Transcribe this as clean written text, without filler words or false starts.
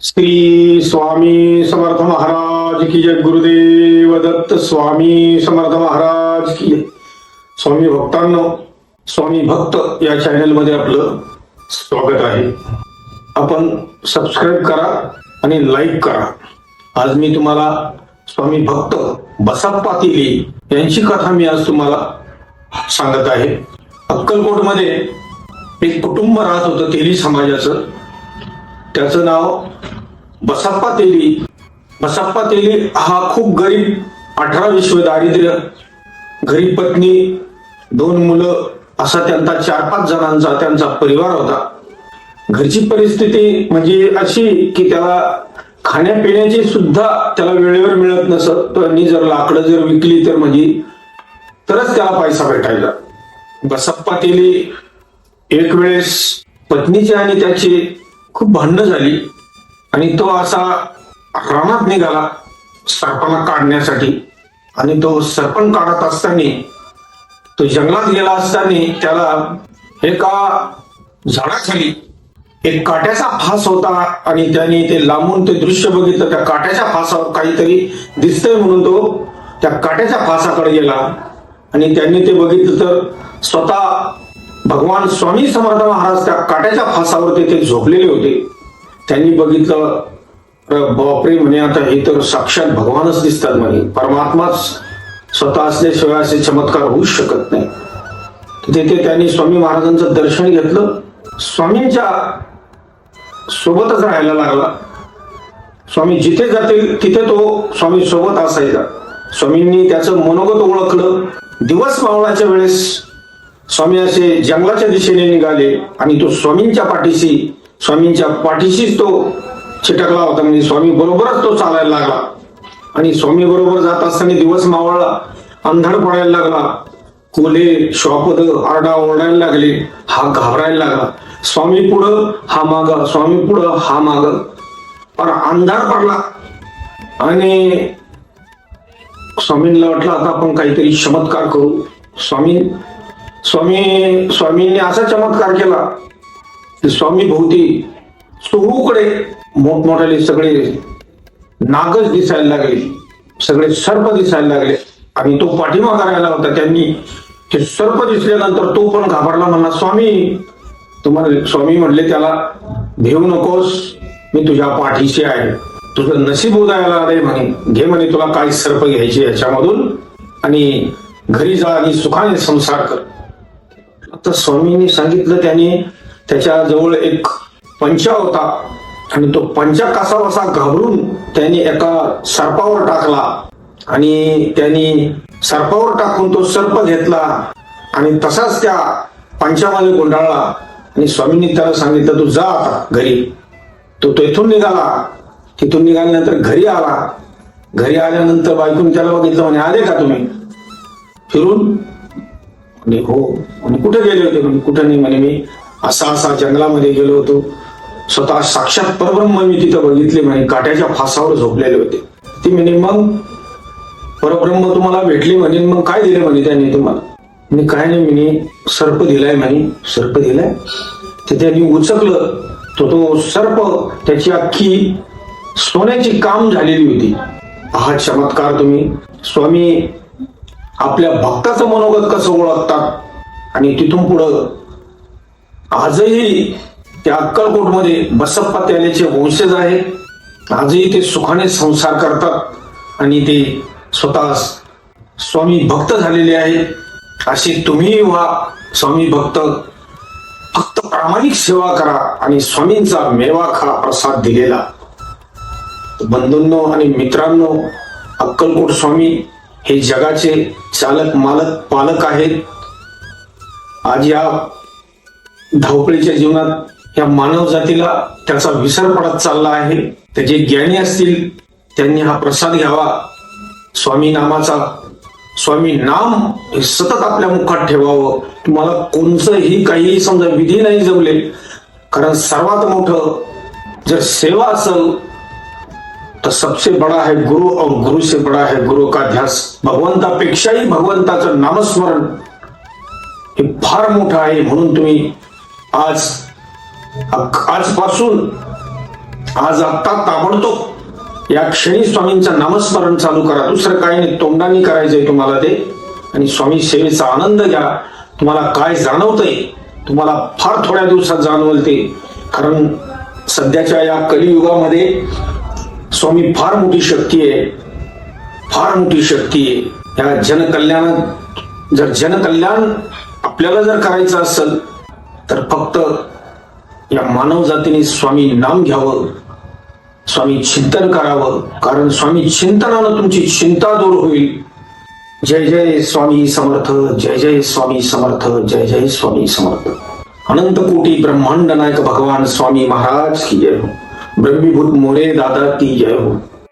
श्री स्वामी समर्थ महाराज की जय. गुरुदेव दत्त. स्वामी समर्थ महाराज की जय. स्वामी भक्तांनो, स्वामी भक्त या चॅनल मध्ये आपलं स्वागत आहे. आपण सबस्क्राईब करा आणि लाईक करा. आज मी तुम्हाला स्वामी भक्त बसप्पा तेली यांची कथा मी आज तुम्हाला सांगत आहे. अक्कलकोटमध्ये एक कुटुंब राहत होतं तेली समाजाचं. त्याचं नाव बसप्पा तेली. बसप्पा तेली हा खूप गरीब, 18 विश्व दारिद्र्य, गरीब पत्नी, 2 मुलं असा त्यांचा 4-5 जणांचा त्यांचा परिवार होता. घरची परिस्थिती म्हणजे अशी की त्याला खाण्यापिण्याची सुद्धा त्याला वेळेवर मिळत नसत. त्यांनी जर लाकडं जर विकली तर म्हणजे तरच त्याला पैसा भेटायचा. बसप्पा तेली एक वेळेस पत्नीची आणि त्याची खूप भांडणं झाली आणि तो असा रानात निघाला सरपाला काढण्यासाठी. आणि तो सरपण काढत असताना, तो जंगलात गेला असताना त्याला एका झाडाखाली एक काट्याचा फास होता आणि त्याने ते लांबून ते दृश्य बघितलं. त्या काट्याच्या फासावर काहीतरी दिसतंय म्हणून तो त्या काट्याच्या फासाकडे गेला आणि त्यांनी ते बघितलं तर स्वतः भगवान स्वामी समर्थ महाराज त्या काट्याच्या फासावर ते झोपलेले होते. त्यांनी बघितलं, बापरे म्हणे, आता हे तर साक्षात भगवानच दिसतात म्हणे. परमात्माच स्वतः असल्याशिवाय असे चमत्कार होऊच शकत नाही. तिथे त्यांनी स्वामी महाराजांचं दर्शन घेतलं. स्वामींच्या सोबतच राहायला लागला. स्वामी जिथे जातील तिथे तो स्वामी सोबत असायचा. स्वामींनी त्याचं मनोगत ओळखलं. दिवस मावळाच्या वेळेस स्वामी असे जंगलाच्या दिशेने निघाले आणि तो स्वामींच्या पाठीशीच तो चिटकला होता. म्हणजे स्वामी बरोबरच तो चालायला लागला आणि स्वामी बरोबर जात असताना दिवस मावळला, अंधार पडायला लागला. कोले श्वापद आरडा ओरडायला लागले. हा घाबरायला लागला. स्वामी पुढं हा माग, स्वामी पुढं हा माग. पण अंधार पडला आणि स्वामींना वाटलं आता आपण काहीतरी चमत्कार करू. स्वामींनी असा चमत्कार केला की स्वामी भोवती चहूकडे मोठमोठाले सगळे नागच दिसायला लागले, सगळे सर्प दिसायला लागले आणि तो पाठीमागे राहिला होता. त्यांनी ते सर्प दिसल्यानंतर तो पण घाबरला. म्हणला, स्वामी म्हणले त्याला, भेऊ नकोस, मी तुझ्या पाठीशी आहे. तुझं नशीब उदयाला आलंय म्हणे. घे म्हणे तुला काय सर्प घ्यायचे याच्यामधून आणि घरी जा आणि सुखाने संसार कर. आता स्वामींनी सांगितलं. त्याने त्याच्या जवळ एक पंचा होता आणि तो पंचा कसा घाबरून त्यांनी एका सर्पावर टाकला आणि त्यांनी सर्पावर टाकून तो सर्प घेतला आणि तसाच त्या पंचामध्ये गुंडाळला. आणि स्वामींनी त्याला सांगितलं, तू जा आता घरी. तो तेथून निघाला. तिथून निघाल्यानंतर घरी आला. घरी आल्यानंतर बायकून त्याला बघितलं. म्हणे, आले का तुम्ही फिरून? हो. आणि कुठे गेले होते? म्हणे, कुठे नाही म्हणे, मी असा जंगलामध्ये गेलो होतो. स्वतः साक्षात परब्रह्म मी तिथं बघितले म्हणे, काट्याच्या फासावर झोपलेले होते. ती म्हणे, मग परब्रह्म तुम्हाला भेटली म्हणे, मग काय दिले म्हणे त्यांनी तुम्हाला? मी काय नाही म्हणे, सर्प दिलाय म्हणे. सर्प दिलाय? ते त्यांनी उचकलं. तो सर्प त्याची अख्खी सोन्याची काम झालेली होती. हा चमत्कार तुम्ही. स्वामी आपल्या भक्ताचं मनोगत कसं ओळखतात आणि तिथून पुढं आजही त्या अक्कलकोटमध्ये बसप्पा तेलीचे वंशज आहेत. आजही ते सुखाने संसार करतात आणि ते स्वतः स्वामी भक्त झालेले आहेत. असे तुम्ही व्हा स्वामी भक्त. फक्त प्रामाणिक सेवा करा आणि स्वामींचा मेवा खा, प्रसाद दिलेला. बंधूंनो आणि मित्रांनो, अक्कलकोट स्वामी हे जगाचे चालक, मालक, पालक आहेत. आज या धावपळीच्या जीवनात या मानव जातीला त्याचा विसर पडत चालला आहे. ते जे ज्ञानी असतील त्यांनी हा प्रसाद घ्यावा स्वामी नामाचा. स्वामी नाम हे सतत आपल्या मुखात ठेवावं. तुम्हाला कोणतंही काही समजा विधी नाही जमले, कारण सर्वात मोठं जर सेवा असेल तर सबसे बडा है गुरु और गुरु से बडा है गुरु का ध्यास. भगवंतापेक्षाही भगवंताचं नामस्मरण हे फार मोठं आहे. म्हणून तुम्ही आजपासून आज आत्ता ताबडतोब या क्षणी स्वामींचं नामस्मरण चालू करा. दुसरं काही नाही, तोंडाने करायचंय तुम्हाला ते. आणि स्वामी सेवेचा आनंद घ्या. तुम्हाला काय जाणवतंय तुम्हाला फार थोड्या दिवसात जाणवल ते. कारण सध्याच्या या कलियुगामध्ये स्वामी फार मोठी शक्ती आहे, फार मोठी शक्ती आहे. या जनकल्याणात जर जनकल्याण आपल्याला जर करायचं असेल तर फक्त या मानव जातीने स्वामी नाम घ्यावं, स्वामी चिंतन करावं. कारण स्वामी चिंतनानं तुमची चिंता दूर होईल. जय जय स्वामी समर्थ, जय जय स्वामी समर्थ, जय जय स्वामी समर्थ. अनंत कोटी ब्रह्मांड नायक भगवान स्वामी महाराज की जय हो. ब्रह्मीभूत मोरे दादा की जय हो.